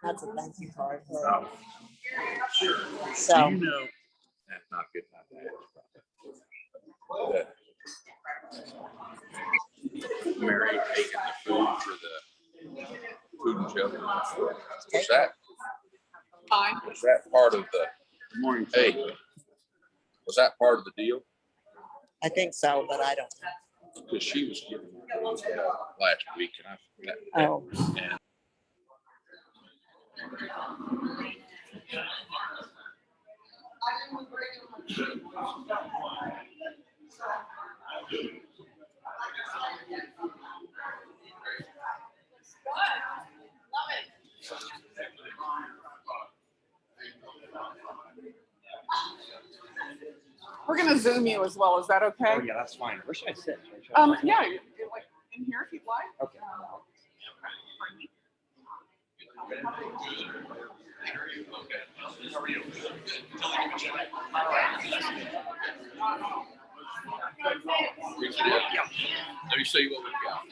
That's a thank you card. Oh, So do you know? That's not good. Not that. Mary taking the food for the food and shelter. Was that? Fine. Was that part of the? Morning. Hey, was that part of the deal? I think so, but I don't Because she was giving last week, and I. know. Oh. And We're gonna Zoom you as well. Is that okay? Oh yeah, that's fine. Where should I sit? Should I sit? Yeah, you're like in here if you'd like. Okay. let me show you what we got.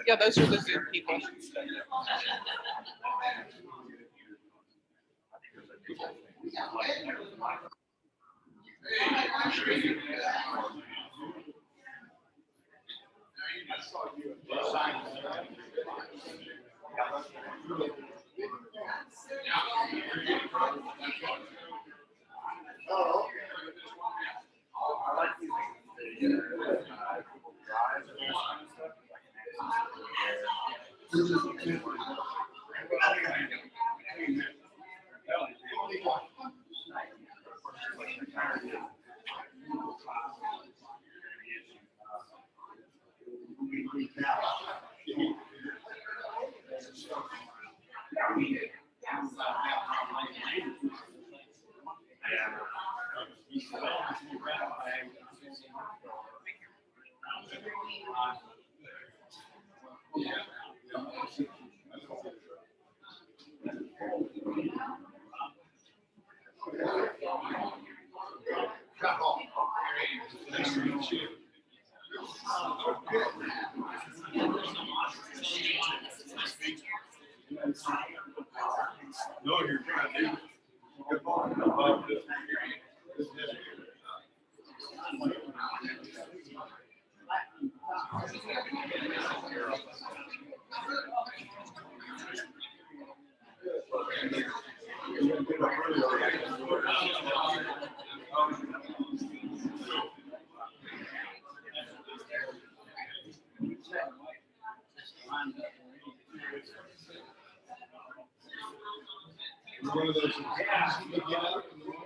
Yeah, those are the Zoom people. No, you're trying to do. Good morning. one of those. You get up in the morning.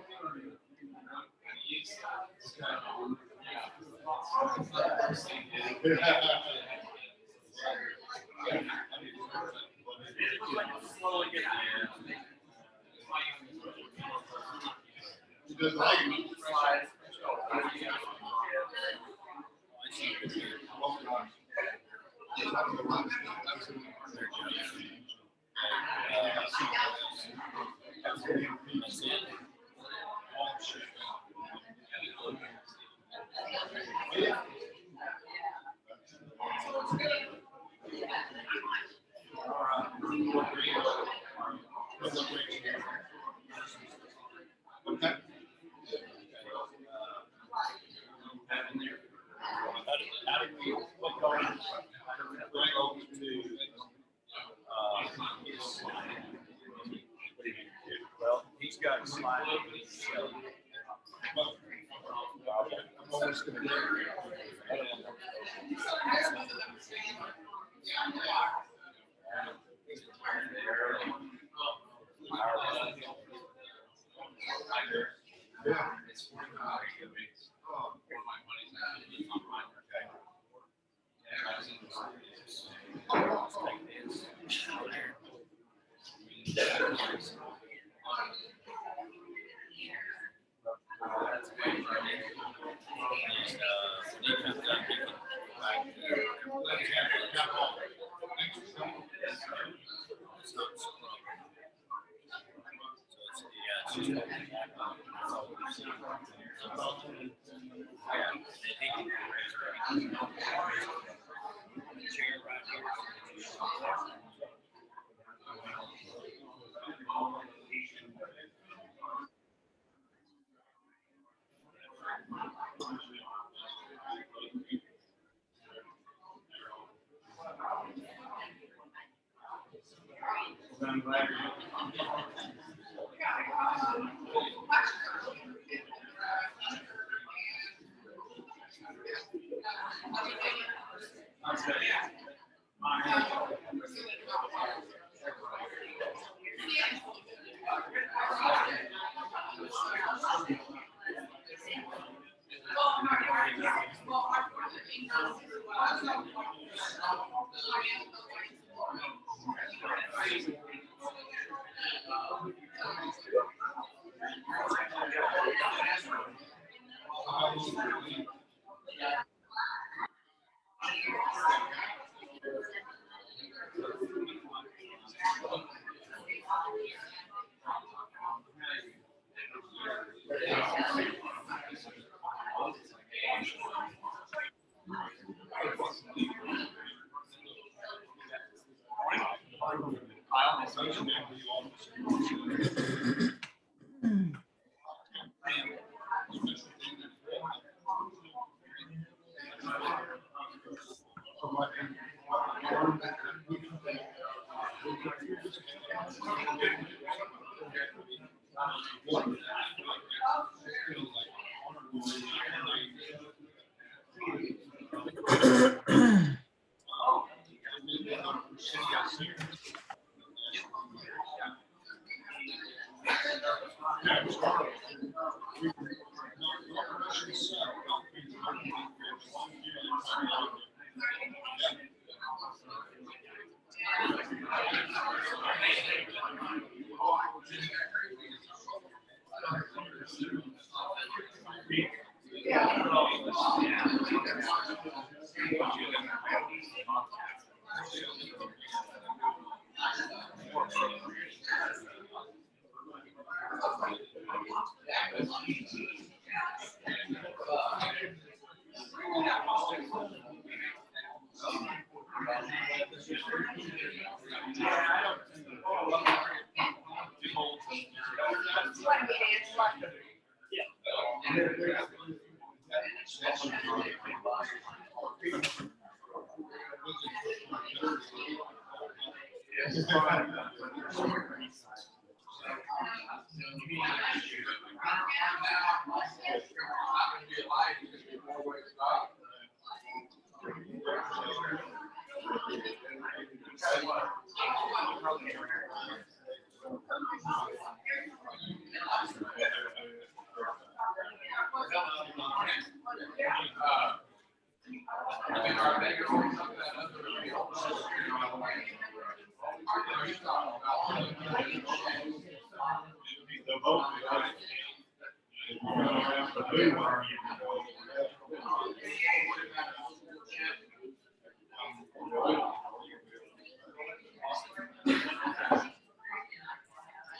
He doesn't like it. Okay. Well, he's got a slide. I'm always gonna do yeah. I'm glad.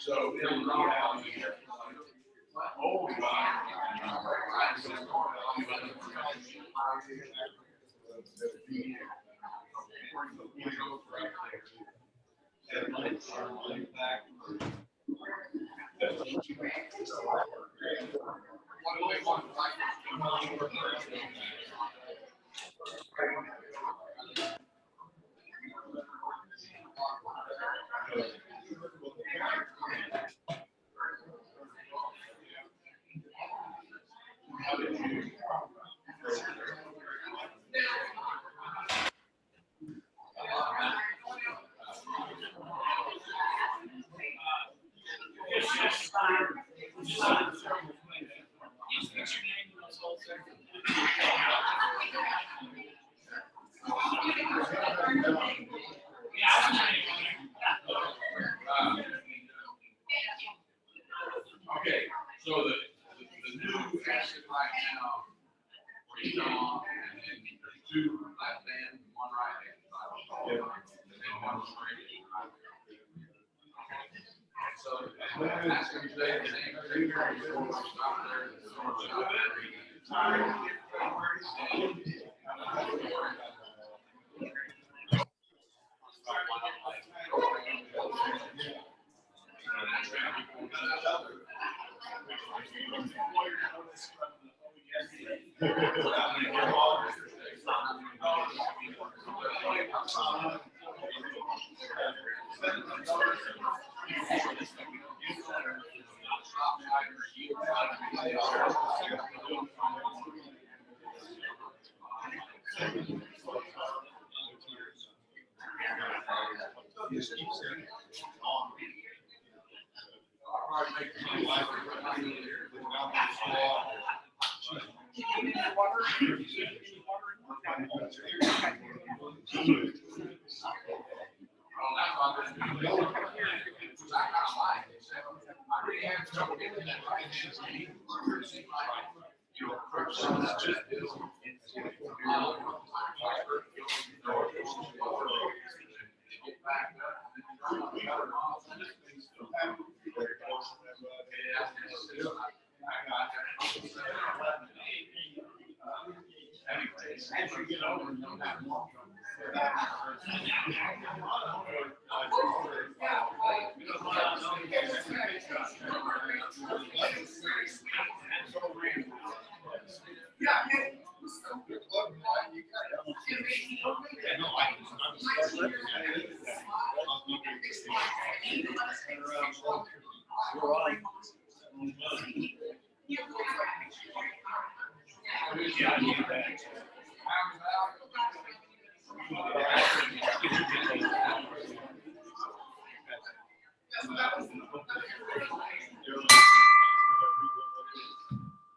So, okay, so the new asset right now, three on, and then two left hand, one right hand. And then one straight. So that's gonna be the same thing. Stop there.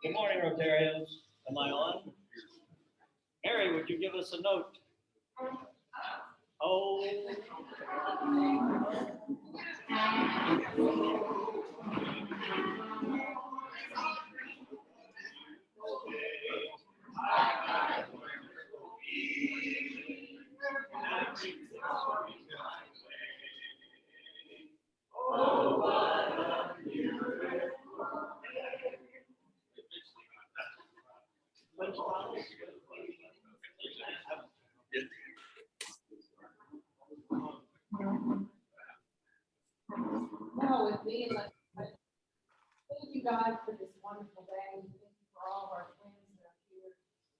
Good morning, Rotarians. Am I on? Mary, would you give us a note? Oh. No, with me, and thank you guys for this wonderful day. Thank you for all of our friends that are here.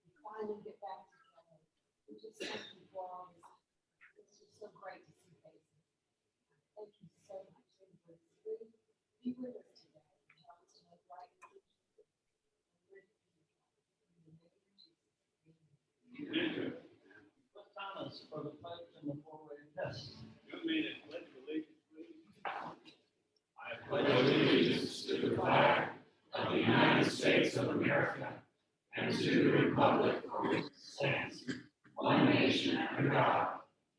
We finally get back together. We just thank you for all this. It's just so great to see faces. Thank you so much. Thank you for be with us today. Help us to make right decisions. What time is for the pledge and the four-way test? I pledge allegiance to the flag of the United States of America and to the republic for which it stands, one nation under God,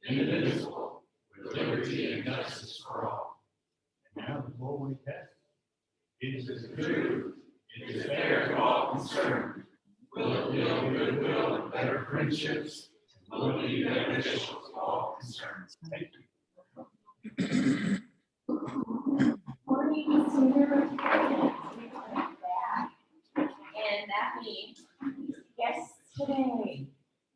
indivisible, with liberty and justice for all. And now before we pass, it is It is true, it is fair to all concerned, will it build goodwill and better friendships, and will it be beneficial to all concerned. thank you. Morning, senior retirees. And that means guests today.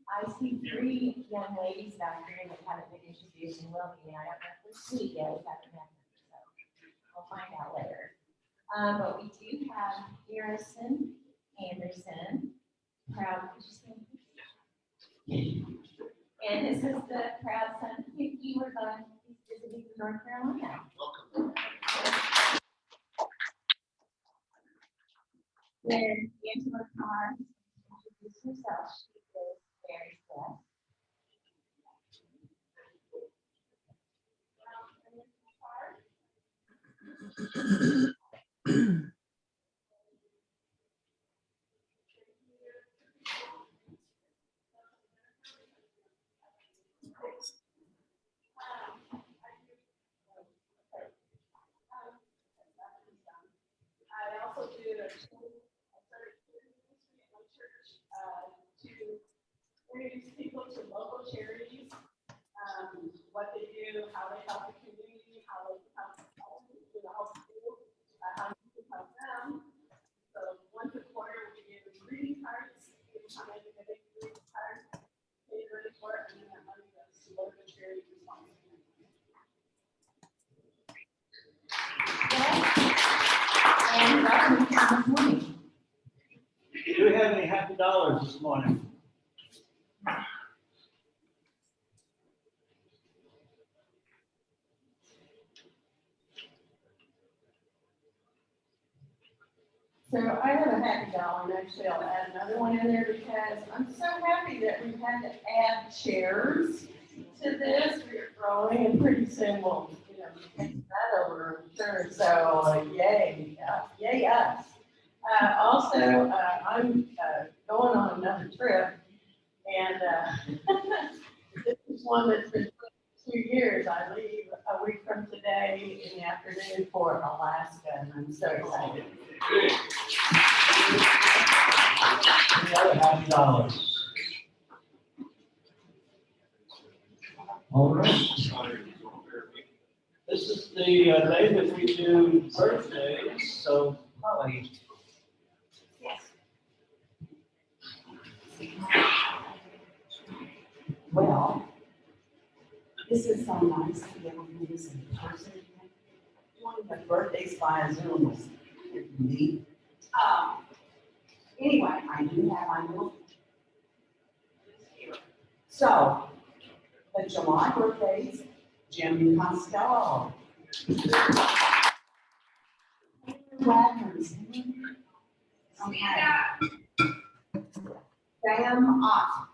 I see 3 young ladies back here that haven't been introduced and will be. I don't know if this week yet, we haven't met them, so we'll find out later. But we do have Harrison Anderson, proud. And this is the proud son of Vicky. We're going, he's visiting from North Carolina. Welcome. Then Angela Carr, introduce herself. She is Mary's guest. I also do a to introduce people to local charities, what they do, how they help the community, how they help how you can help them. So once a quarter, we give greeting cards. People come in and get a greeting card, pay for the work, and then that money goes to local charity responsibility. And welcome this morning. Do we have any happy dollars this morning? So I have a happy dollar, and actually I'll add another one in there because I'm so happy that we've had to add chairs to this. We're growing, and pretty soon we'll, take that over, I'm sure. So yay, yay us. Also, I'm going on another trip, and this is one that's been 2 years. I leave a week from today in the afternoon for Alaska, and I'm so excited. Any other happy dollars? All right. This is the day that we do birthdays, so Holly. Yes. Well, this is so nice to be able to do this in person. Doing the birthdays via Zoom was neat. Anyway, I do have my little here. So, the July birthdays, Jim Costello. Wagners. Okay. Sam Ott.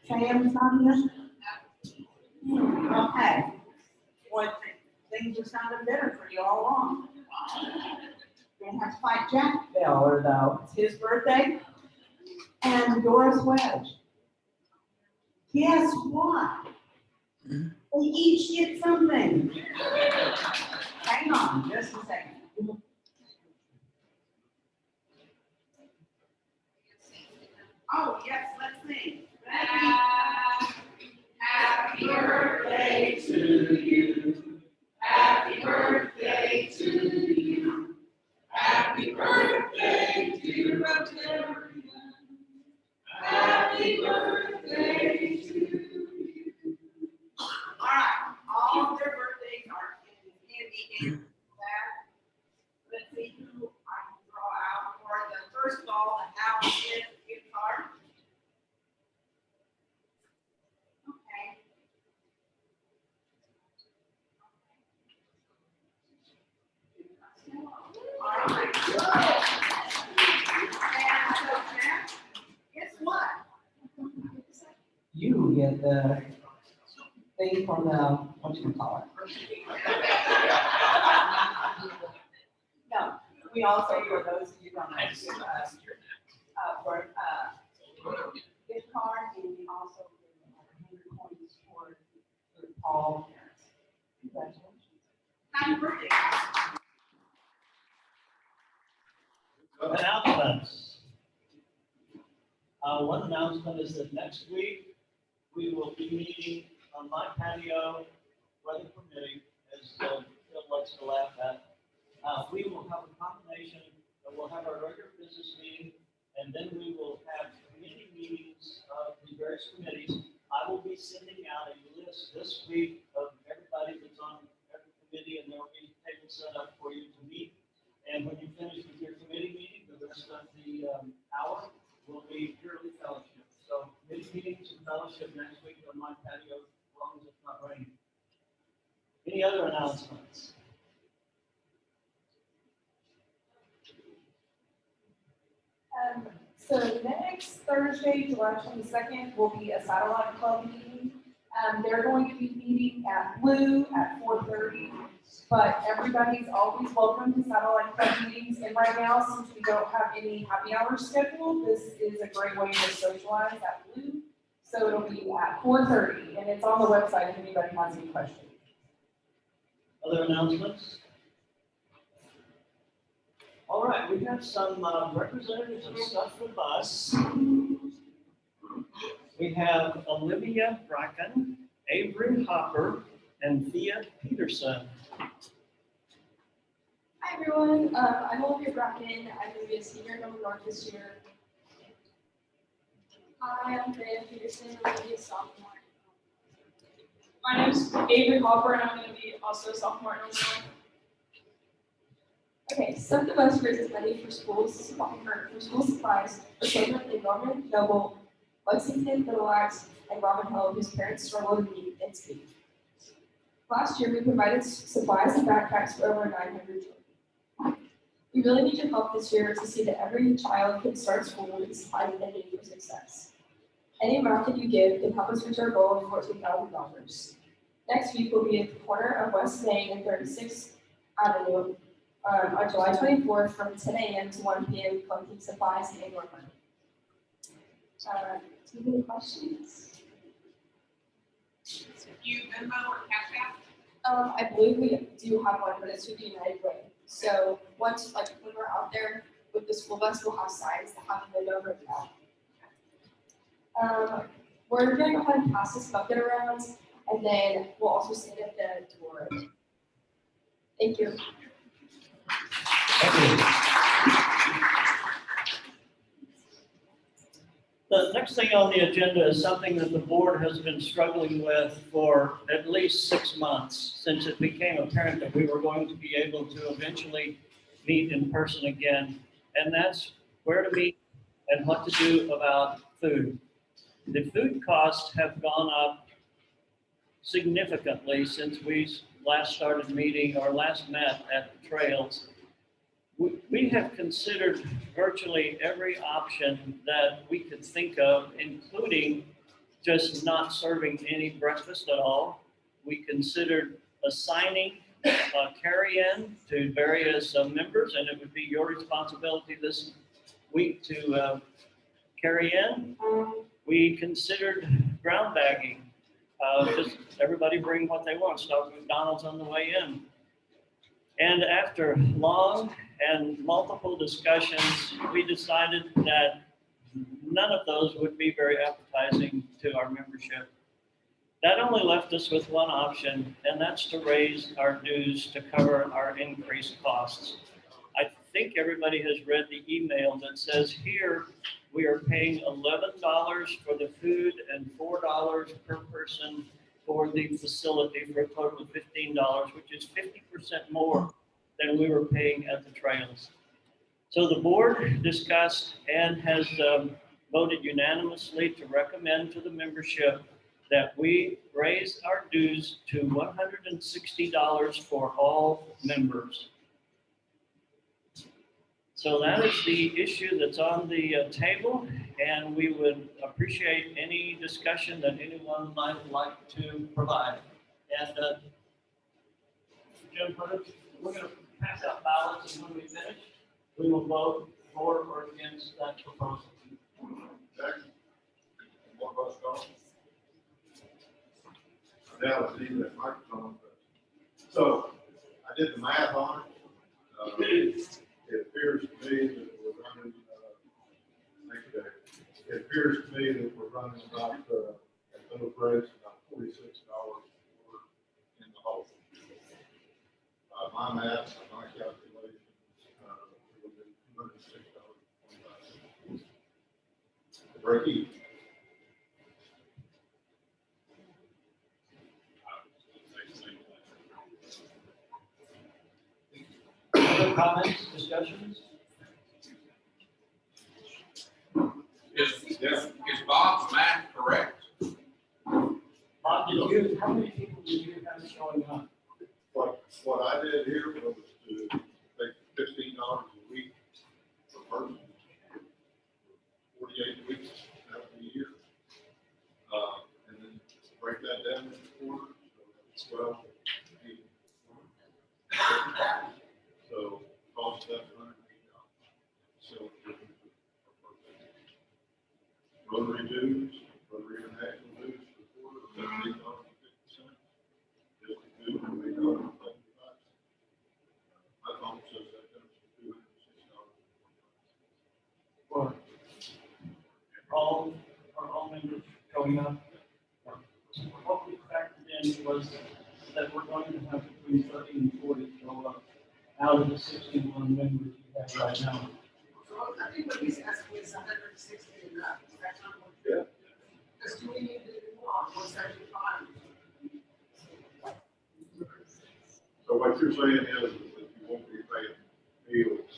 Sam's not here? Okay. Well, things are sounding better for you all along. We're gonna have to fight Jack Beller, though. It's his birthday. And Doris Wedge. Guess what? They each get something. Hang on just a second. Oh, yes, let's sing. Happy birthday to you. Happy birthday to you. Happy birthday, dear Rotary. Happy birthday to you. All right, all their birthdays are in that. Let's see who I can draw out for the first of all, the Al Smith gift card. Okay. All right. And so, Jack, guess what? You get the thing from the, what you call it? No, we also, for those of you For, gift card, and we also give 100 points for all parents. Congratulations. Happy birthday. Announcements. One announcement is that next week, we will be meeting on my patio, weather permitting, as Phil likes to laugh at. We will have a combination, we'll have our regular business meeting, and then we will have committee meetings of the various committees. I will be sending out a list this week of everybody that's on every committee, and there will be a table set up for you to meet. And when you finish with your committee meeting, the rest of the hour will be purely fellowship. So committee meetings and fellowship next week on my patio, as long as it's not raining. Any other announcements? So next Thursday, July 22nd, will be a satellite club meeting. They're going to be meeting at Blue at 4:30, but everybody's always welcome to satellite club meetings. And right now, since we don't have any happy hours scheduled, this is a great way to socialize at Blue. So it'll be at 4:30, and it's on the website if anybody has any questions. Other announcements? All right, we have some representatives of stuff with us. We have Olivia Bracken, Avery Hopper, and Thea Peterson. Hi everyone, I'm Olivia Bracken. I'm going to be a senior in North this year. Hi, I'm Thea Peterson. I'm going to be a sophomore. My name's Avery Hopper, and I'm going to be also a sophomore in Illinois. Okay, some of us raises money for school supplies for children in Norman, Noble, Lexington, Little Axe, and Robin Hill, whose parents struggle to meet and speak. Last year, we provided supplies and backpacks for over 900 children. We really need your help this year to see that every child can start school with supplies they need for success. Any amount that you give can help us reach our goal of $14,000. Next week, we'll be at the corner of West Main and 36th Avenue on July 24th from 10 a.m. to 1 p.m. collecting supplies and more money. Do you have any questions? You Venmo or Cash App? I believe we do have one, but it's through the United Way. So once, like, when we're out there with the school bus, we'll have signs that have the number out. We're going to go ahead and pass this bucket around, and then we'll also stand at the door. Thank you. Thank you. The next thing on the agenda is something that the board has been struggling with for at least 6 months, since it became apparent that we were going to be able to eventually meet in person again. And that's where to meet and what to do about food. The food costs have gone up significantly since we last started meeting or last met at the trails. We have considered virtually every option that we could think of, including just not serving any breakfast at all. We considered assigning a carry-in to various members, and it would be your responsibility this week to carry in. We considered ground bagging, just everybody bring what they want, stop at McDonald's on the way in. And after long and multiple discussions, we decided that none of those would be very appetizing to our membership. That only left us with one option, and that's to raise our dues to cover our increased costs. I think everybody has read the email that says here we are paying $11 for the food and $4 per person for the facility for a total of $15, which is 50% more than we were paying at the trails. So the board discussed and has voted unanimously to recommend to the membership that we raise our dues to $160 for all members. So that is the issue that's on the table, and we would appreciate any discussion that anyone might like to provide. And Jim, we're going to pass out ballots, and when we finish, we will vote for or against that proposal? Jackson? One of us go. Now it's even that microphone. So I did the math on it. It appears to me that we're running, thank you, Dave. It appears to me that we're running about, at those rates, about $46 in the hole. My math, my calculations, it would be $206.25. Break even. Other comments, discussions? Is Bob's math correct? Bob, how many people did you have showing up? What I did here was to take $15 a week per person, 48 weeks out of the year. And then break that down into quarters, so 12. So cost that $180. So Rotary dues, Rotary International dues for the quarter, $8.50. Just the dues, $8.55. My phone says that comes to $206. For all members showing up? What we factored in was that we're going to have between 30 and 40 show up out of the 61 members we have right now. So I think what he's asking is 160 enough. That's not what. Yeah. Because do we need to do more, 175? So what you're saying is that you won't be paying meals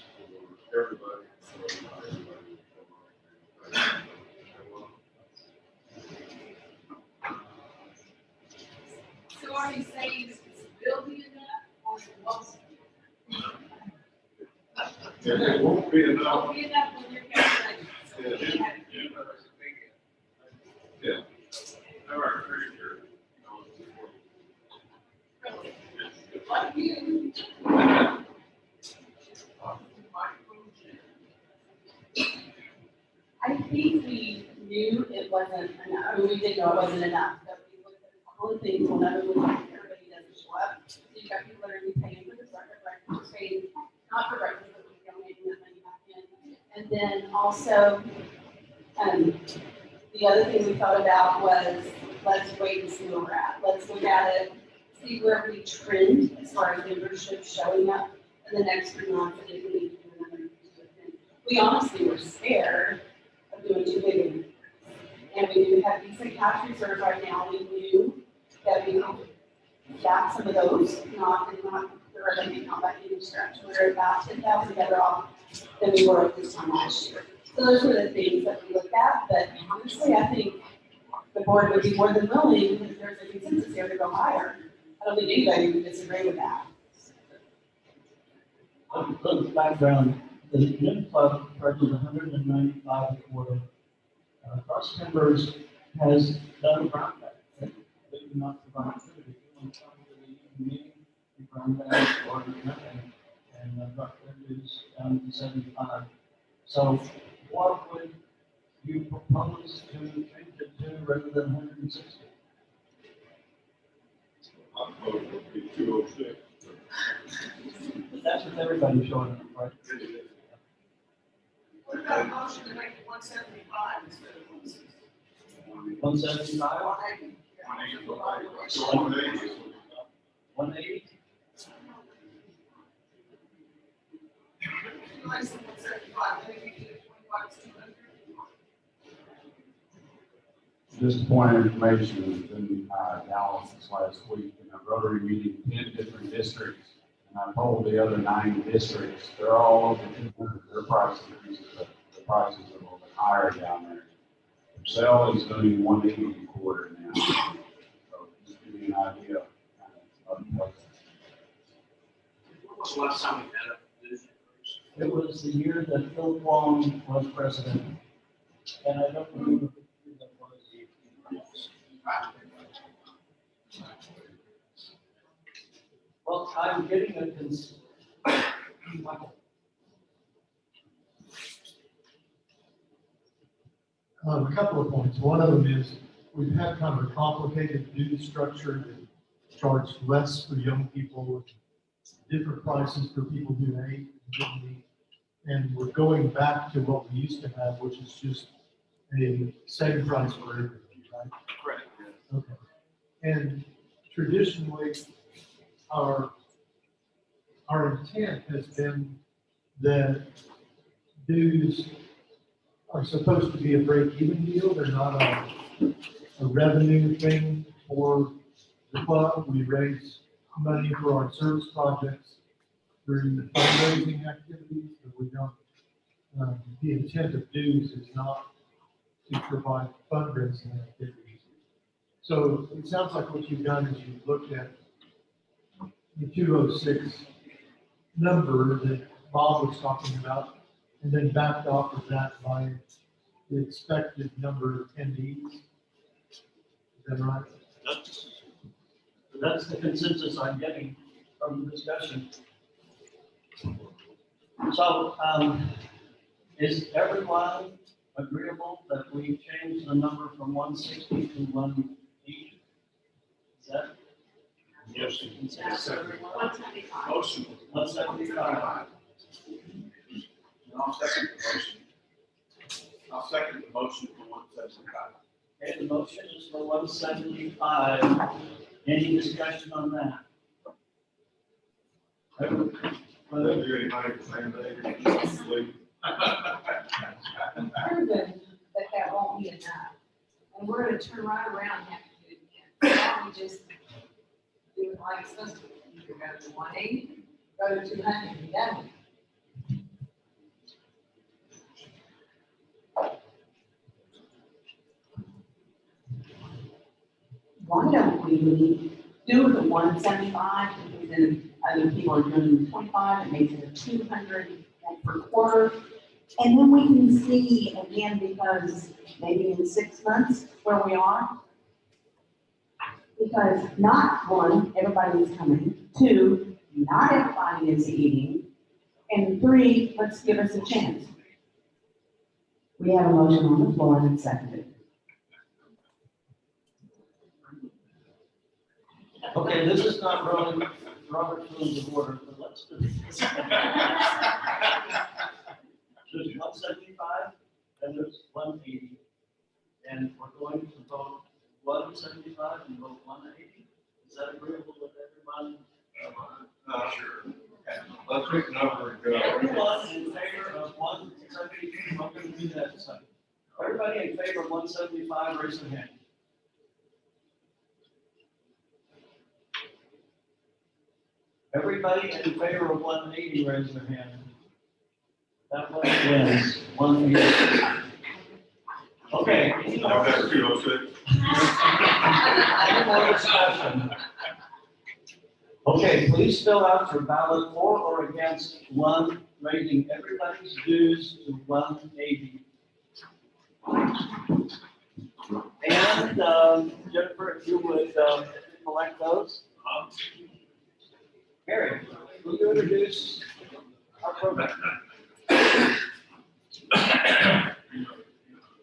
for everybody. So are you saying is the building enough or is it what's? It won't be enough. Won't be enough when you're calculating. So we Yeah. have- Yeah. All right, pretty sure. Really? Like you. I think we knew it wasn't enough, I mean, we did know it wasn't enough, but we looked at a couple of things, one of them was like, everybody doesn't show up. So you got people that are gonna be paying for the breakfast, paying, not for breakfast, but we're donating that money back in. And then also, the other thing we thought about was, let's wait and see where we're at. Let's look at it, see where we trend as far as membership showing up in the next 3 months, and if we need to do another. We honestly were scared of doing too big of it. And we do have decent cash reserves right now. We knew that we got some of those, not the revenue, not by any stretch. We're about 10,000 better off than we were at this time last year. So those were the things that we looked at, but honestly, I think the board would be more than willing, because there's a consensus here to go higher. I don't think anybody would disagree with that. Little background, the New Club charges $195 a quarter. Trust Members has done a brown bag. They do not provide food. If you want to come to the evening meeting, you brown bag or nothing, and drop their dues down to 75. So what would you propose to change it to rather than 160? I'm supposed to be 206. That's with everybody showing up, right? What about a motion to make it 175 instead of 160? 175? 180. 180? Like some 175, maybe you do 25, 200. Just a point of information, has been Dallas this last week in a Rotary meeting, 10 different districts. And I polled the other 9 districts, they're all over 200, their price increases, the prices are a little bit higher down there. Purcell is doing 180 a quarter now. So just to give you an idea of What's the last time we had a news increase? It was the year that Phil Wong was president, and I don't remember which year that was. Well, I'm getting a Michael. A couple of points. One of them is we've had kind of a complicated duty structure that charged less for young people, different prices for people who ate and didn't eat. And we're going back to what we used to have, which is just a same price for everybody, right? Correct. Okay. And traditionally, our intent has been that dues are supposed to be a break-even deal. They're not a revenue thing for the club. We raise money for our service projects through fundraising activities, but we don't, the intent of dues is not to provide fundraising activities. So it sounds like what you've done is you've looked at the 206 number that Bob was talking about, and then backed off of that by the expected number of attendees. Is that right? That's the consensus I'm getting from the discussion. So, is everyone agreeable that we change the number from 160 to 180? Is that? Yes. Consensus, everyone? 175. Motion. 175. I'll second the motion. I'll second the motion for 175. Okay, the motion is for 175. Any discussion on that? Whether you're anybody the same day. Proven that that won't be enough. And we're gonna turn right around and have to do it again. Why don't we just do it like it's supposed to be? Either go to 180, go to 200, and be done with it. Why don't we do the 175, and then other people are doing the 25, it makes it a 200 per quarter. And then we can see again, because maybe in 6 months where we are. Because not one, everybody is coming. 2, not everybody is eating. And 3, let's give us a chance. We have a motion on the floor and it's seconded. Okay, this is not Robert's rules of order, but let's do this. There's 175 and there's 180. And we're going to vote 175 and vote 180. Is that agreeable with everyone? Sure. Let's pick a number and go. Everyone in favor of 175, I'm going to do that in a second. Everybody in favor of 175, raise their hand. Everybody in favor of 180, raise their hand. That one wins, 180. Okay. I've got 206. Any more discussion? Okay, please fill out your ballot for or against raising everybody's dues to 180. And Jennifer, if you would collect those. Mary, will you introduce our program?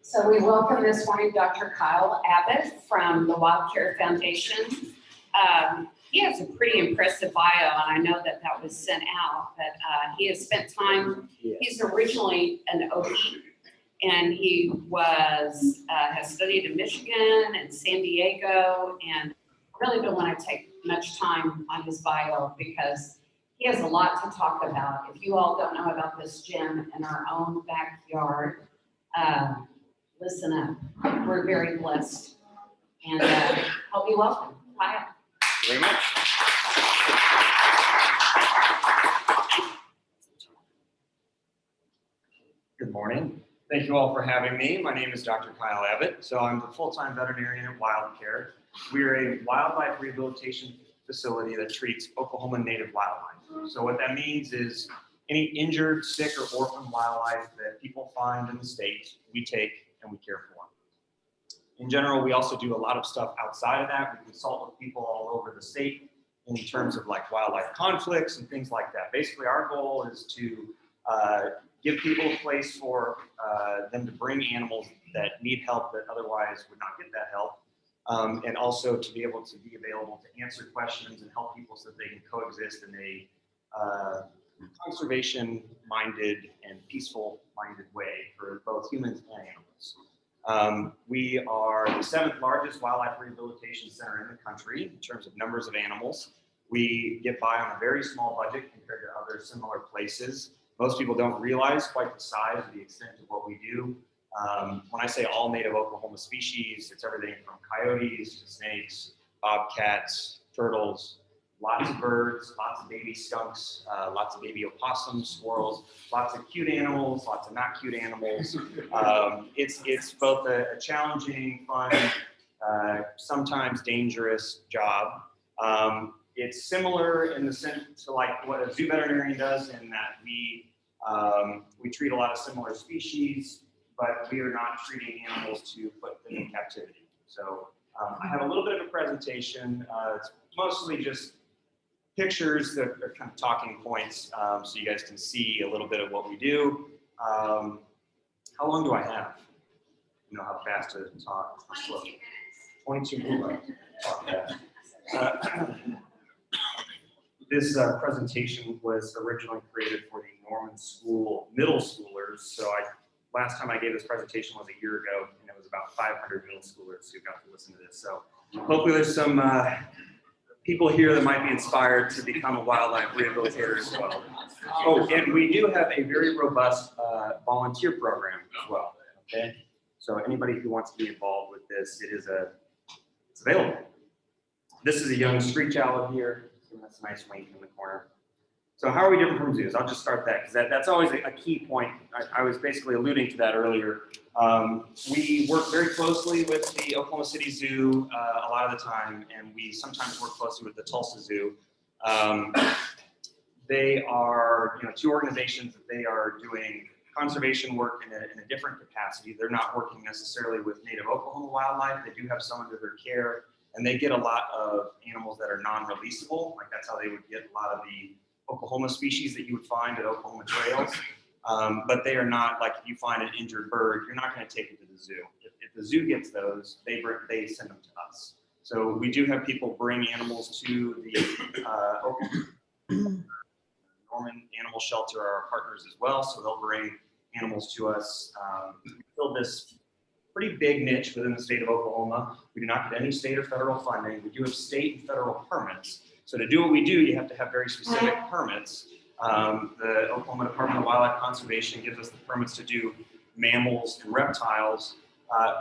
So we welcome this morning Dr. Kyle Abbott from the Wild Care Foundation. He has a pretty impressive bio, and I know that that was sent out, but he has spent time, he's originally an OB, and he has studied in Michigan and San Diego, and really don't want to take much time on his bio because he has a lot to talk about. If you all don't know about this gym in our own backyard, listen up. We're very blessed. And help me welcome Kyle. Very much. Good morning. Thank you all for having me. My name is Dr. Kyle Abbott. So I'm the full-time veterinarian at Wild Care. We're a wildlife rehabilitation facility that treats Oklahoma native wildlife. So what that means is any injured, sick, or orphan wildlife that people find in the state, we take and we care for. In general, we also do a lot of stuff outside of that. We consult with people all over the state in terms of like wildlife conflicts and things like that. Basically, our goal is to give people a place for them to bring animals that need help that otherwise would not get that help. And also to be able to be available to answer questions and help people so that they can coexist in a conservation-minded and peaceful-minded way for both humans and animals. We are the 7th largest wildlife rehabilitation center in the country in terms of numbers of animals. We get by on a very small budget compared to other similar places. Most people don't realize quite the size or the extent of what we do. When I say all native Oklahoma species, it's everything from coyotes to snakes, bobcats, turtles, lots of birds, lots of baby skunks, lots of baby opossums, squirrels, lots of cute animals, lots of not cute animals. It's both a challenging, fun, sometimes dangerous job. It's similar in the sense to like what a zoo veterinarian does in that we treat a lot of similar species, but we are not treating animals to put them in captivity. So I have a little bit of a presentation. It's mostly just pictures that are kind of talking points, so you guys can see a little bit of what we do. How long do I have? You know how fast to talk or slow? 22 minutes. Talk fast. This presentation was originally created for the Norman School middle schoolers. So last time I gave this presentation was a year ago, and it was about 500 middle schoolers who got to listen to this. So hopefully there's some people here that might be inspired to become a wildlife rehabilitator as well. Oh, and we do have a very robust volunteer program as well. Okay, so anybody who wants to be involved with this, it's available. This is a young screech owl here. That's a nice wink in the corner. So how are we different from zoos? I'll just start that because that's always a key point. I was basically alluding to that earlier. We work very closely with the Oklahoma City Zoo a lot of the time, and we sometimes work closely with the Tulsa Zoo. They are, two organizations that they are doing conservation work in a different capacity. They're not working necessarily with native Oklahoma wildlife. They do have some under their care, and they get a lot of animals that are non-releasable. Like that's how they would get a lot of the Oklahoma species that you would find at Oklahoma trails. But they are not, like if you find an injured bird, you're not going to take it to the zoo. If the zoo gets those, they send them to us. So we do have people bring animals to the Norman Animal Shelter, are our partners as well. So they'll bring animals to us. We fill this pretty big niche within the state of Oklahoma. We do not get any state or federal funding. We do have state and federal permits. So to do what we do, you have to have very specific permits. The Oklahoma Department of Wildlife Conservation gives us the permits to do mammals and reptiles.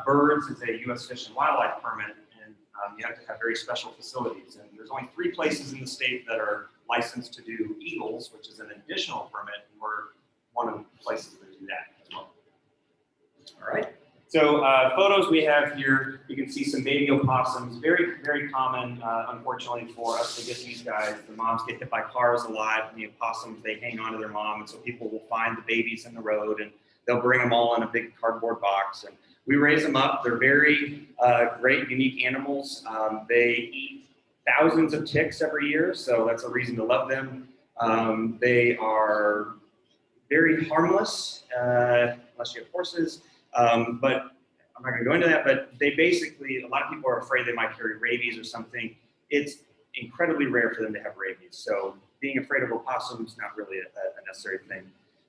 Birds is a U.S. Fish and Wildlife permit, and you have to have very special facilities. And there's only 3 places in the state that are licensed to do eagles, which is an additional permit, and we're one of the places that do that as well. All right. So photos we have here, you can see some baby opossums. Very, very common, unfortunately, for us to get these guys. The moms get hit by cars alive, and the opossums, they hang on to their mom, and so people will find the babies in the road, and they'll bring them all in a big cardboard box. And we raise them up. They're very great, unique animals. They eat thousands of ticks every year, so that's a reason to love them. They are very harmless, unless you have horses. But I'm not going to go into that, but they basically, a lot of people are afraid they might carry rabies or something. It's incredibly rare for them to have rabies. So being afraid of opossums is not really a necessary thing.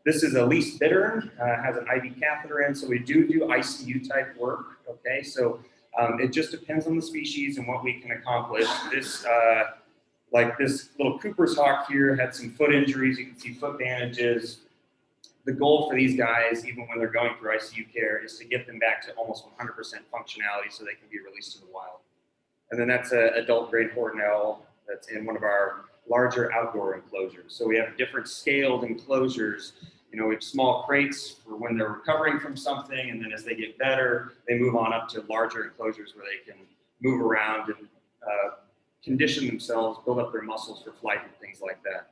This is a least bittern, has an IV catheter in, so we do ICU type work, okay? So it just depends on the species and what we can accomplish. This, like this little Cooper's hawk here had some foot injuries. You can see foot bandages. The goal for these guys, even when they're going through ICU care, is to get them back to almost 100% functionality so they can be released to the wild. And then that's an adult great horned owl that's in one of our larger outdoor enclosures. So we have different scaled enclosures. We have small crates for when they're recovering from something, and then as they get better, they move on up to larger enclosures where they can move around and condition themselves, build up their muscles for flight and things like that.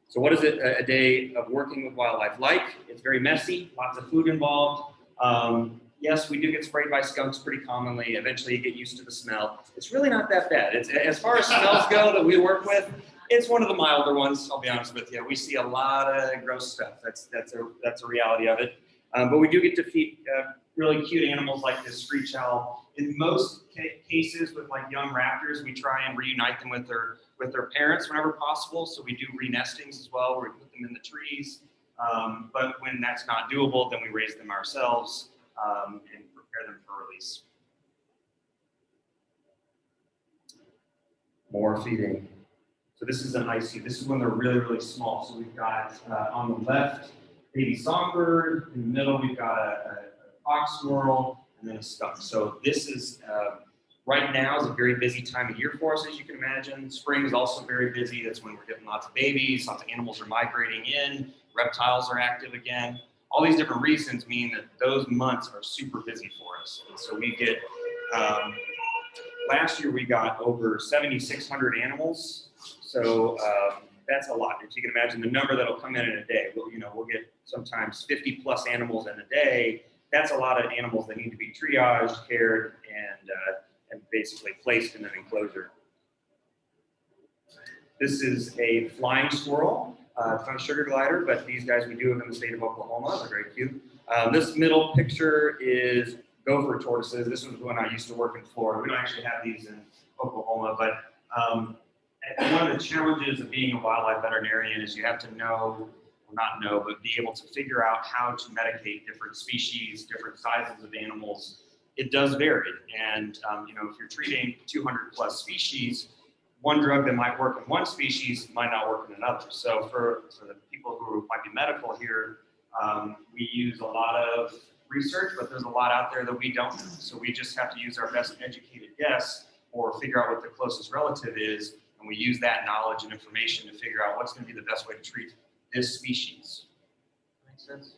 So what is it a day of working with wildlife like? It's very messy, lots of food involved. Yes, we do get sprayed by skunks pretty commonly. Eventually you get used to the smell. It's really not that bad. It's, as far as smells go that we work with, It's one of the milder ones, I'll be honest with you. We see a lot of gross stuff. That's a reality of it. But we do get to feed really cute animals like this screech owl. In most cases with like young raptors, we try and reunite them with their parents whenever possible. So we do re-nestings as well, where we put them in the trees. But when that's not doable, then we raise them ourselves and prepare them for release. More feeding. So this is an ICU. This is when they're really, really small. So we've got on the left, baby songbird. In the middle, we've got a fox squirrel, and then a skunk. So this is, right now is a very busy time of year for us, as you can imagine. Spring is also very busy. That's when we're getting lots of babies, lots of animals are migrating in, reptiles are active again. All these different reasons mean that those months are super busy for us. And so we get, last year we got over 7,600 animals. So that's a lot. If you can imagine the number that'll come in a day, we'll get sometimes 50 plus animals in a day. That's a lot of animals that need to be triaged, cared, and basically placed in an enclosure. This is a flying squirrel. It's not a sugar glider, but these guys we do have in the state of Oklahoma. They're very cute. This middle picture is gopher tortoises. This was when I used to work in Florida. We don't actually have these in Oklahoma, but one of the challenges of being a wildlife veterinarian is you have to know, well, not know, but be able to figure out how to medicate different species, different sizes of animals. It does vary. And if you're treating 200 plus species, one drug that might work in one species might not work in another. So for the people who might be medical here, we use a lot of research, but there's a lot out there that we don't know. So we just have to use our best educated guess or figure out what the closest relative is. And we use that knowledge and information to figure out what's going to be the best way to treat this species. Makes sense?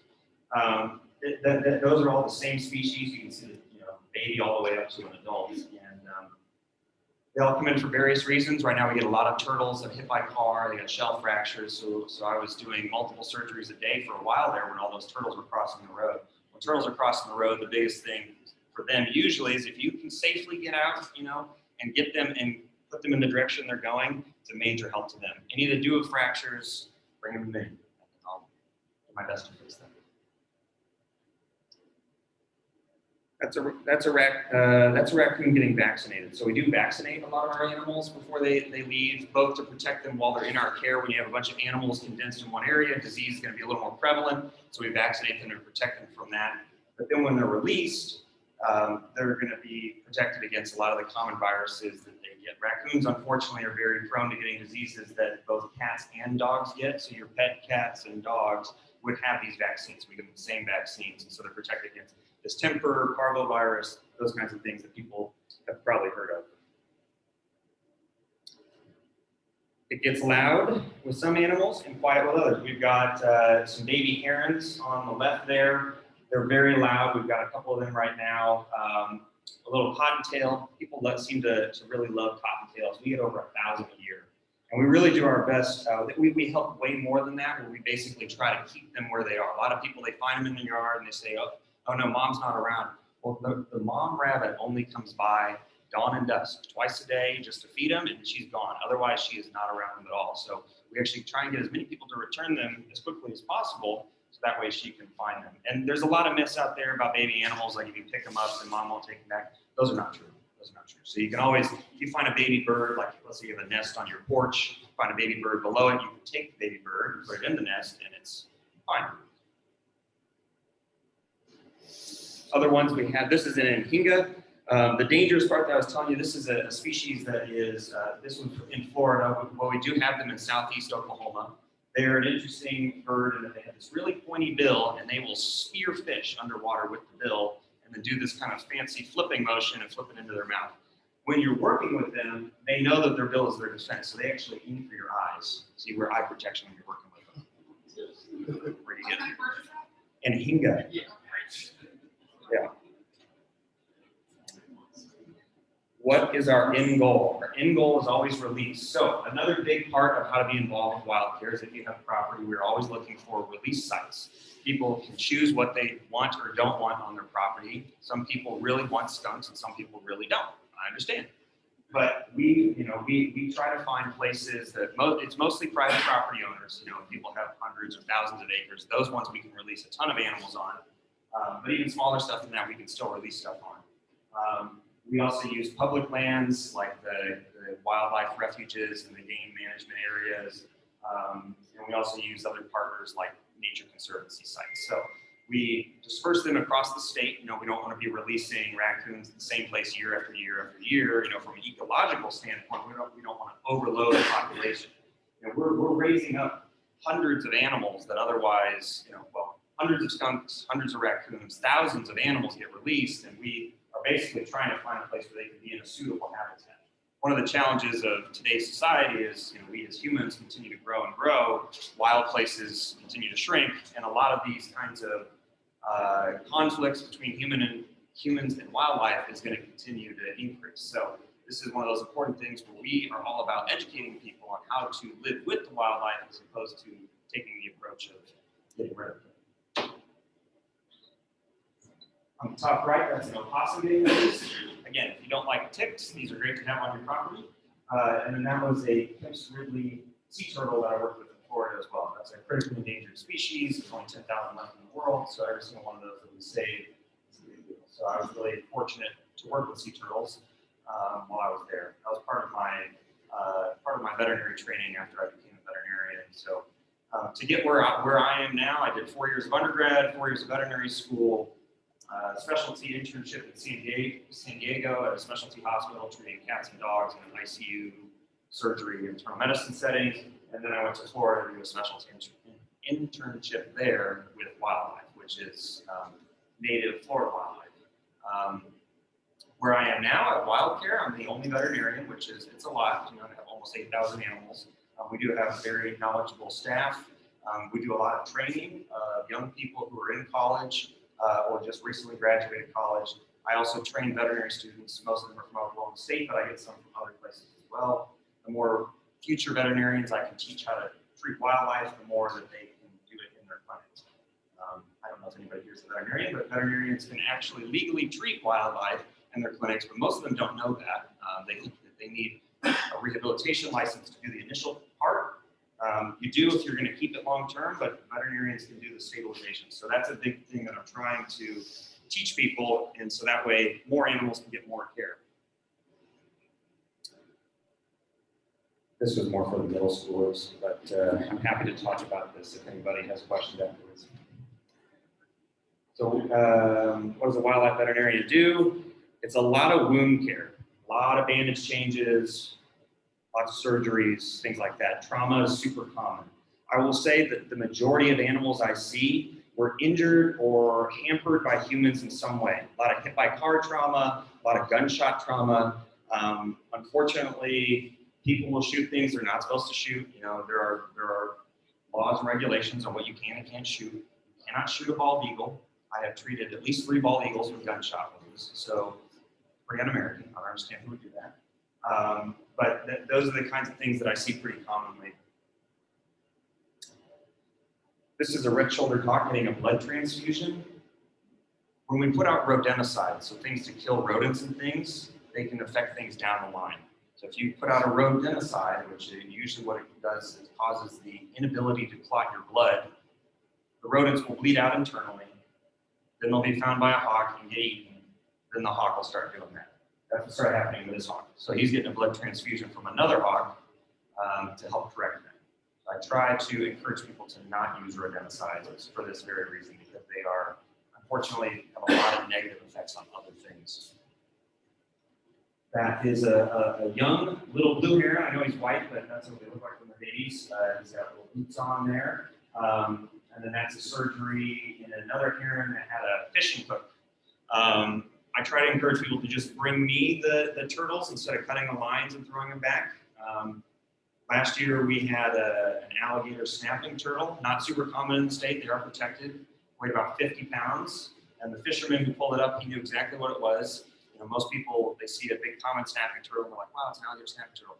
Those are all the same species. You can see the baby all the way up to an adult. And they all come in for various reasons. Right now we get a lot of turtles that hit by car. They got shell fractures. So I was doing multiple surgeries a day for a while there when all those turtles were crossing the road. When turtles are crossing the road, the biggest thing for them usually is if you can safely get out, and get them and put them in the direction they're going, it's a major help to them. Any that do have fractures, bring them in. I'll do my best to fix them. That's a raccoon getting vaccinated. So we do vaccinate a lot of our animals before they leave, both to protect them while they're in our care. When you have a bunch of animals condensed in one area, disease is going to be a little more prevalent. So we vaccinate them to protect them from that. But then when they're released, they're going to be protected against a lot of the common viruses that they get. Raccoons, unfortunately, are very prone to getting diseases that both cats and dogs get. So your pet cats and dogs would have these vaccines. We give them the same vaccines, and so they're protected against distemper, parvovirus, those kinds of things that people have probably heard of. It gets loud with some animals and quiet with others. We've got some baby herons on the left there. They're very loud. We've got a couple of them right now. A little cottontail. People seem to really love cottontails. We get over 1,000 a year. And we really do our best. We help way more than that, where we basically try to keep them where they are. A lot of people, they find them in the yard and they say, oh no, mom's not around. Well, the mom rabbit only comes by dawn and dusk, twice a day, just to feed them, and she's gone. Otherwise, she is not around them at all. So we actually try and get as many people to return them as quickly as possible, so that way she can find them. And there's a lot of myths out there about baby animals, like if you pick them up, then mom won't take them back. Those are not true. Those are not true. So you can always, if you find a baby bird, like let's say you have a nest on your porch, find a baby bird below it, you can take the baby bird and put it in the nest, and it's fine. Other ones we have, this is an Anhinga. The dangerous part that I was telling you, this is a species that is, this one's in Florida, but we do have them in southeast Oklahoma. They're an interesting bird in that they have this really pointy bill, and they will spear fish underwater with the bill, and then do this kind of fancy flipping motion and flip it into their mouth. When you're working with them, they know that their bill is their defense, so they actually aim for your eyes. So you wear eye protection when you're working with them. Where do you get it? Anhinga. Yeah. Yeah. What is our end goal? Our end goal is always release. So another big part of how to be involved with wild care is if you have property, we're always looking for release sites. People can choose what they want or don't want on their property. Some people really want skunks and some people really don't. I understand. But we try to find places that it's mostly private property owners. People have hundreds or thousands of acres. Those ones we can release a ton of animals on. But even smaller stuff than that, we can still release stuff on. We also use public lands like the wildlife refuges and the game management areas. And we also use other partners like nature conservancy sites. So we disperse them across the state. We don't want to be releasing raccoons in the same place year after year after year. From an ecological standpoint, we don't want to overload the population. We're raising up hundreds of animals that otherwise, hundreds of skunks, hundreds of raccoons, thousands of animals get released, and we are basically trying to find a place where they can be in a suitable habitat. One of the challenges of today's society is, we as humans continue to grow and grow, wild places continue to shrink, and a lot of these kinds of conflicts between humans and wildlife is going to continue to increase. So this is one of those important things where we are all about educating people on how to live with the wildlife as opposed to taking the approach of getting rid of it. On the top right, that's an opossum getting released. Again, if you don't like ticks, these are great to have on your property. And then that was a Kemp's Ridley sea turtle that I worked with in Florida as well. That's a critically endangered species. There's only 10,000 left in the world, so every single one of those that we saved is a big deal. So I was really fortunate to work with sea turtles while I was there. That was part of my veterinary training after I became a veterinarian. So to get where I am now, I did 4 years of undergrad, 4 years of veterinary school, specialty internship in San Diego at a specialty hospital treating cats and dogs in an ICU, surgery, internal medicine setting. And then I went to Florida to do a specialty internship there with wildlife, which is native Florida wildlife. Where I am now at Wild Care, I'm the only veterinarian, which is, it's a lot. I have almost 8,000 animals. We do have a very knowledgeable staff. We do a lot of training of young people who are in college or just recently graduated college. I also train veterinary students. Most of them are from Oklahoma State, but I get some from other places as well. The more future veterinarians I can teach how to treat wildlife, the more that they can do it in their clinics. I don't know if anybody here is a veterinarian, but veterinarians can actually legally treat wildlife in their clinics, but most of them don't know that. They think that they need a rehabilitation license to do the initial part. You do if you're going to keep it long term, but veterinarians can do the stabilization. So that's a big thing that I'm trying to teach people, and so that way more animals can get more care. This was more for the middle schoolers, but I'm happy to talk about this if anybody has questions afterwards. So what does a wildlife veterinarian do? It's a lot of wound care, a lot of bandage changes, lots of surgeries, things like that. Trauma is super common. I will say that the majority of animals I see were injured or hampered by humans in some way. A lot of hit by car trauma, a lot of gunshot trauma. Unfortunately, people will shoot things they're not supposed to shoot. There are laws and regulations on what you can and can't shoot. You cannot shoot a bald eagle. I have treated at least 3 bald eagles with gunshot wounds. So pretty un-American. I don't understand who would do that. But those are the kinds of things that I see pretty commonly. This is a red-shouldered hawk getting a blood transfusion. When we put out rodenticides, so things to kill rodents and things, they can affect things down the line. So if you put out a rodenticide, which usually what it does is causes the inability to clot your blood, the rodents will bleed out internally, then they'll be found by a hawk and get eaten, then the hawk will start doing that. That's what started happening with this hawk. So he's getting a blood transfusion from another hawk to help correct that. I try to encourage people to not use rodenticides for this very reason, because they are, unfortunately, have a lot of negative effects on other things. That is a young little blue heron. I know he's white, but that's what they look like when they're babies. He's got little boots on there. And then that's a surgery in another heron that had a fishing hook. I try to encourage people to just bring me the turtles instead of cutting the lines and throwing them back. Last year we had an alligator snapping turtle, not super common in the state. They are protected, weighed about 50 pounds. And the fisherman who pulled it up, he knew exactly what it was. Most people, they see a big common snapping turtle and they're like, wow, it's an alligator snapping turtle.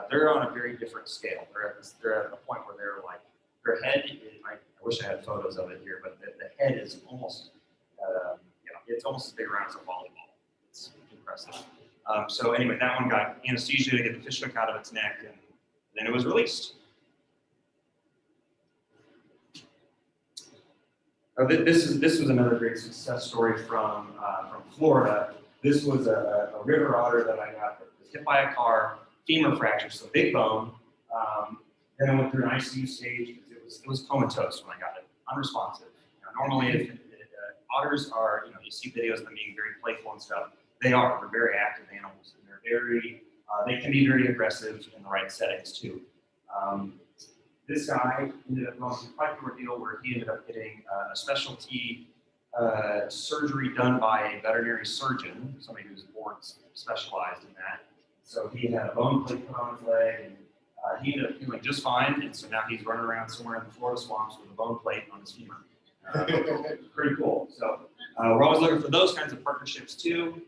They're on a very different scale. They're at a point where they're like, their head, I wish I had photos of it here, but the head is almost, it's almost as big around as a volleyball. It's impressive. So anyway, that one got anesthesia to get the fish hook out of its neck, and then it was released. Oh, this was another great success story from Florida. This was a river otter that I got that was hit by a car, femur fracture, so big bone. Then I went through an ICU stage because it was comatose when I got it, unresponsive. Normally, if otters are, you see videos of them being very playful and stuff. They're very active animals, and they can be very aggressive in the right settings too. This guy ended up going through quite the ordeal where he ended up getting a specialty surgery done by a veterinary surgeon, somebody who's board specialized in that. So he had a bone plate put on his leg, and he ended up feeling just fine. And so now he's running around somewhere in the Florida swamps with a bone plate on his femur. Pretty cool. So we're always looking for those kinds of partnerships too.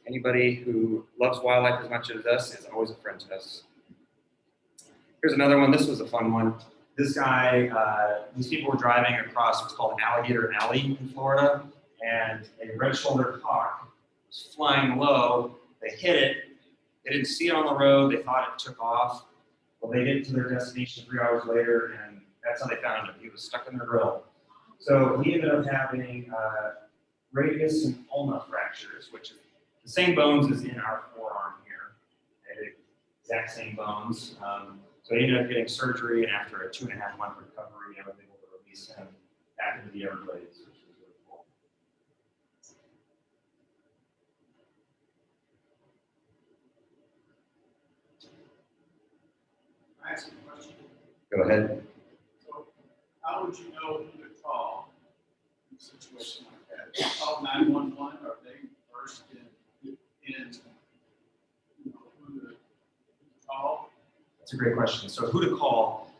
Anybody who loves wildlife as much as us is always a friend to us. Here's another one. This was a fun one. This guy, these people were driving across what's called Alligator Alley in Florida, and a red-shouldered hawk was flying low. They hit it. They didn't see it on the road. They thought it took off. Well, they get to their destination 3 hours later, and that's how they found him. He was stuck in their grill. So he ended up having radius and ulna fractures, which is the same bones as in our forearm here. They had the exact same bones. So he ended up getting surgery, and after a 2.5-month recovery, I was able to release him back into the Everglades, which was really cool. Can I ask you a question? Go ahead. So how would you know who to call in a situation like that? Do you call 911, or they first in who to call? That's a great question. So who to call?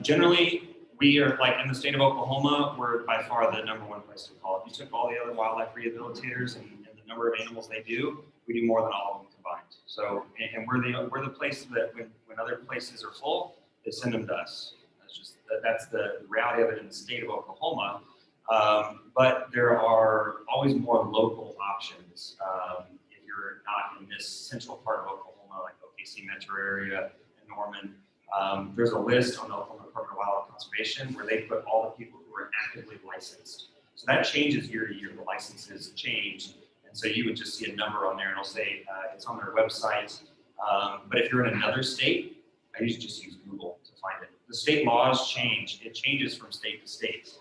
Generally, we are, like in the state of Oklahoma, we're by far the #1 place to call. If you took all the other wildlife rehabilitators and the number of animals they do, we do more than all of them combined. So, and we're the place that when other places are full, they send them to us. That's the reality of it in the state of Oklahoma. But there are always more local options. If you're not in this central part of Oklahoma, like OKC metro area, Norman, there's a list on the Oklahoma Department of Wildlife Conservation where they put all the people who are actively licensed. So that changes year to year. The licenses change, and so you would just see a number on there, and it'll say it's on their website. But if you're in another state, I usually just use Google to find it. The state laws change. It changes from state to state,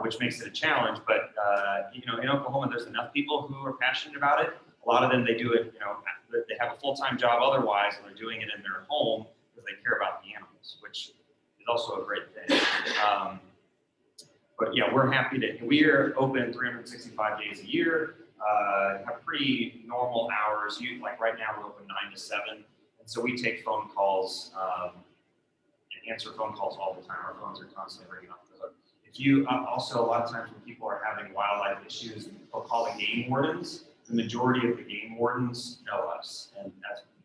which makes it a challenge. But in Oklahoma, there's enough people who are passionate about it. A lot of them, they do it, they have a full-time job otherwise, and they're doing it in their home because they care about the animals, which is also a great thing. But yeah, we're happy we are open 365 days a year, have pretty normal hours. Like right now, we're open 9 to 7. And so we take phone calls and answer phone calls all the time. Our phones are constantly ringing off the hook. If you, also a lot of times when people are having wildlife issues, they'll call the game wardens. The majority of the game wardens know us, and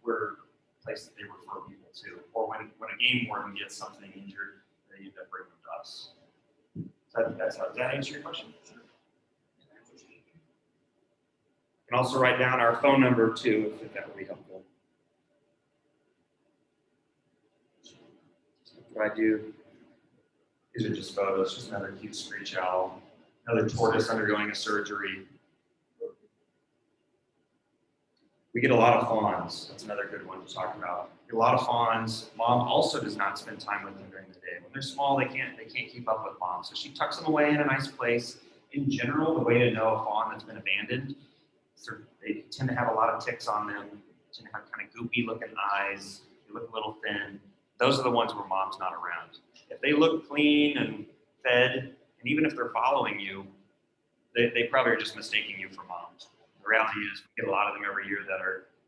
we're the place that they refer people to. Or when a game warden gets something injured, they end up bringing them to us. So does that answer your question? Sure. You can also write down our phone number too, if that would be helpful. What I do, these are just photos, just another cute screech owl, another tortoise undergoing a surgery. We get a lot of fawns. That's another good one to talk about. We get a lot of fawns. Mom also does not spend time with them during the day. When they're small, they can't keep up with mom. So she tucks them away in a nice place. In general, the way to know a fawn that's been abandoned, they tend to have a lot of ticks on them, tend to have kind of goopy looking eyes. They look a little thin. Those are the ones where mom's not around. If they look clean and fed, and even if they're following you, they probably are just mistaking you for mom. The reality is we get a lot of them every year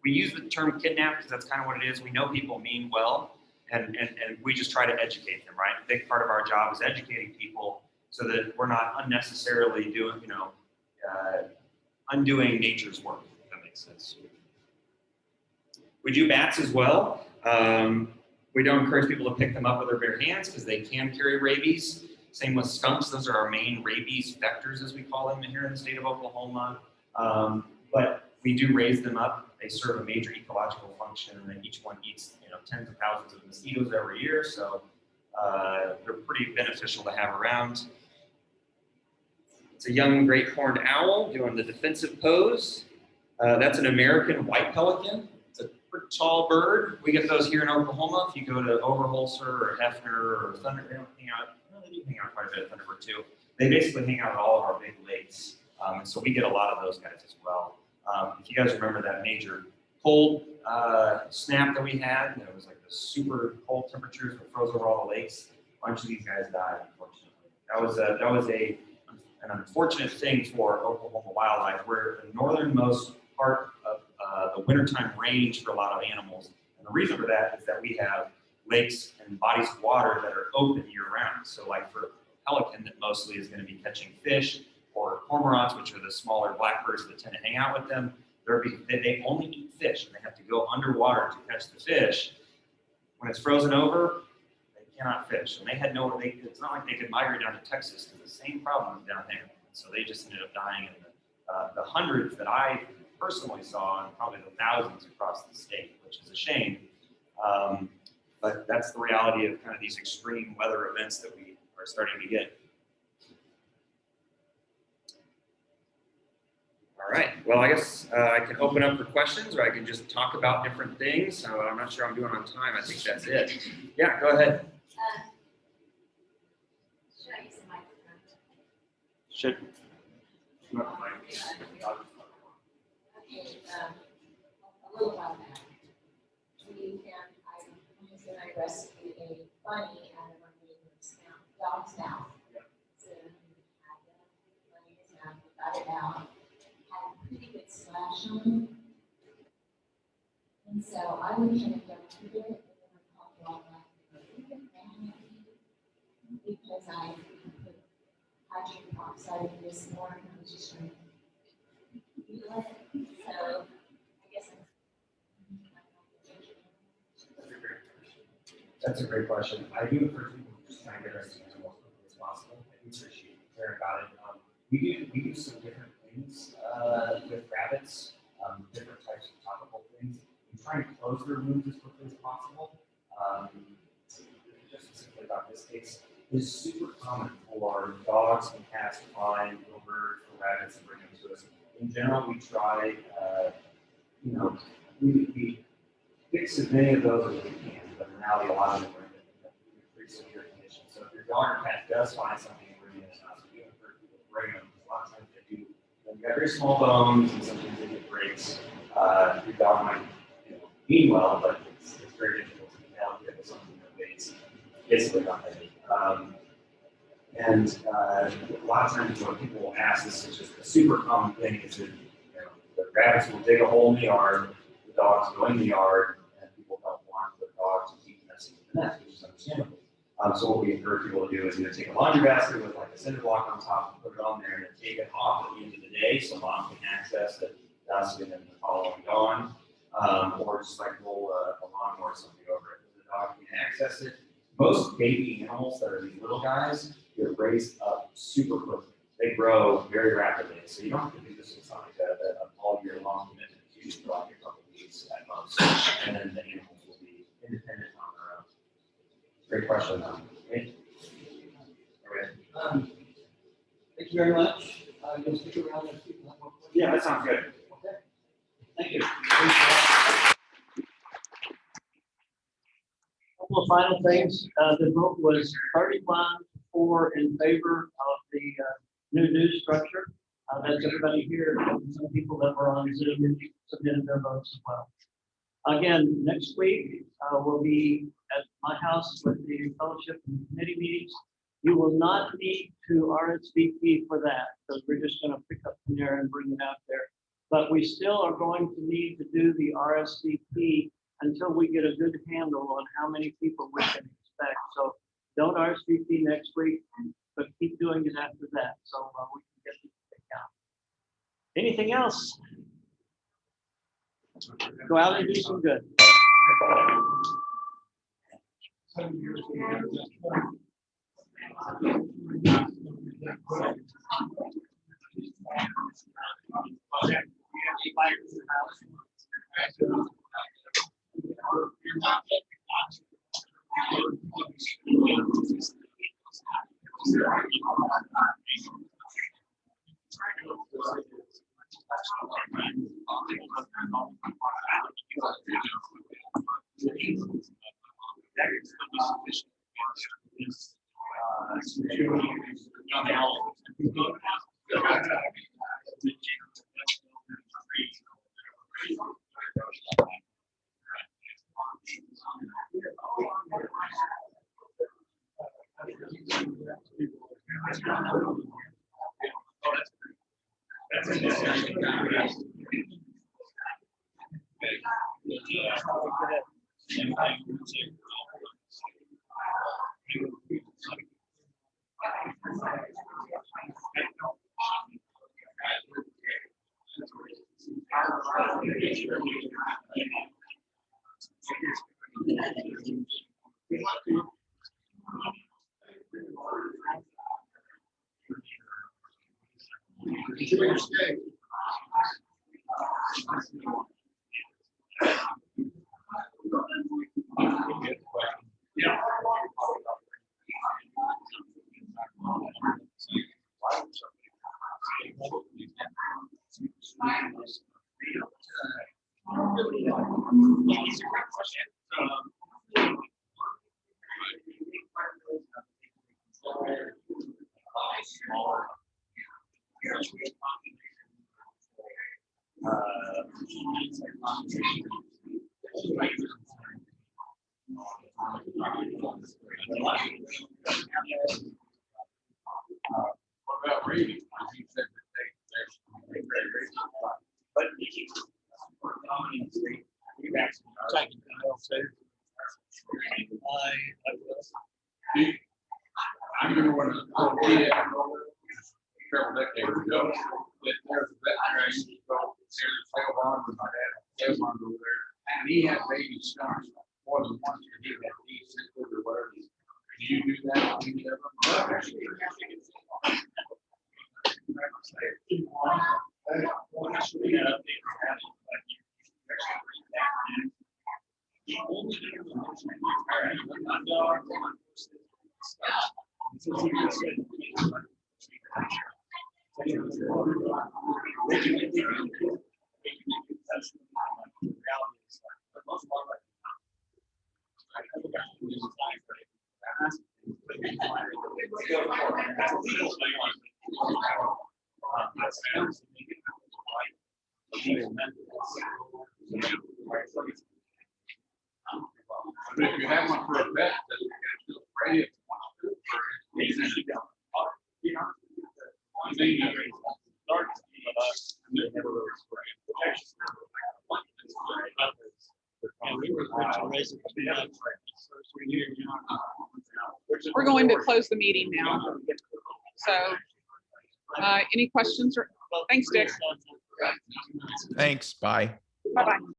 we use the term kidnap because that's kind of what it is. We know people mean well, and we just try to educate them, right? A big part of our job is educating people so that we're not unnecessarily doing, undoing nature's work, if that makes sense. We do bats as well. We don't encourage people to pick them up with their bare hands because they can carry rabies. Same with skunks. Those are our main rabies vectors, as we call them here in the state of Oklahoma. But we do raise them up. They serve a major ecological function, and each one eats, tens of thousands of mosquitoes every year. So they're pretty beneficial to have around. It's a young great horned owl doing the defensive pose. That's an American white pelican. It's a pretty tall bird. We get those here in Oklahoma. If you go to Overholser or Hefner or Thunder, they don't hang out. No, they do hang out quite a bit at Thunderbird too. They basically hang out at all of our big lakes. And so we get a lot of those guys as well. If you guys remember that major cold snap that we had, it was like the super cold temperatures that froze over all the lakes. A bunch of these guys died, unfortunately. That was an unfortunate thing for Oklahoma wildlife. We're the northernmost part of the wintertime range for a lot of animals. And the reason for that is that we have lakes and bodies of water that are open year round. So like for pelican that mostly is going to be catching fish, or cormorants, which are the smaller blackbirds that tend to hang out with them, they only eat fish and they have to go underwater to catch the fish. When it's frozen over, they cannot fish. And they had it's not like they could migrate down to Texas because the same problem was down there. So they just ended up dying in the hundreds that I personally saw, and probably the thousands across the state, which is a shame. But that's the reality of kind of these extreme weather events that we are starting to get. All right, well, I guess I can open up for questions, or I can just talk about different things. So I'm not sure I'm doing on time. I think that's it. Yeah, go ahead. Should I use the microphone? Should. Okay, a little while back, my husband and I rescued a bunny out of our neighbor's dog's mouth. So we had the bunny in his mouth, we got it out, had a pretty good slash on him. And so I went ahead and dumped it, and then I called wildlife, because I put hydrogen peroxide in this morning, I was just trying to feel it. So I guess That's a great question. I do encourage people to just try and get us as quickly as possible. I do appreciate hearing about it. We do some different things with rabbits, different types of topical things. We try and close their wounds as quickly as possible. Just specifically about this case, it's super common for dogs and cats to find little birds or rabbits and bring them to us. In general, we try, we fix as many of those as we can, but in reality, a lot of them are in pretty severe condition. So if your dog or cat does find something and bring it in house, we encourage people to bring them. A lot of times they do. They've got very small bones, and sometimes they get breaks. Your dog might mean well, but it's very difficult to help it with something that weighs basically nothing. And a lot of times when people will ask, this is just a super common thing, is that the rabbits will dig a hole in the yard, the dogs go in the yard, and people don't want the dog to keep messing with the nest, which is understandable. So what we encourage people to do is either take a laundry basket with like a cinder block on top and put it on there, and then take it off at the end of the day so mom can access it dusk and then the following dawn, or just like roll a lawnmower or something over it. The dog can access it. Most baby animals that are these little guys get raised up super quickly. They grow very rapidly, so you don't have to do this with something like that all year long commitment. You just go out a couple of weeks at most, and then the animals will be independent on their own. Great question, though. Okay. Thank you very much. You'll stick around and speak. Yeah, that sounds good. Okay. Thank you. Couple of final things. The vote was 31-4 in favor of the new news structure. That's everybody here. Some people that were on Zoom submitted their votes as well. Again, next week we'll be at my house with the fellowship and committee meetings. You will not need to RSVP for that, because we're just going to pick up from there and bring it out there. But we still are going to need to do the RSVP until we get a good handle on how many people we can expect. So don't RSVP next week, but keep doing it after that, so we can get the count. Anything else? Go out and do some good. What about reading? You said that they're very reading. But I remember when I was a kid, several decades ago, that there's a veterinarian used to go near the sale barn with my dad, sale barn over there, and he had baby skunks more than once a year, he had these sickles or whatever. Do you do that? Do you ever? But if you have one for a vet, that you can still spray it. We're going to close the meeting now. So, any questions or, thanks, Dick. Thanks. Bye. Bye-bye.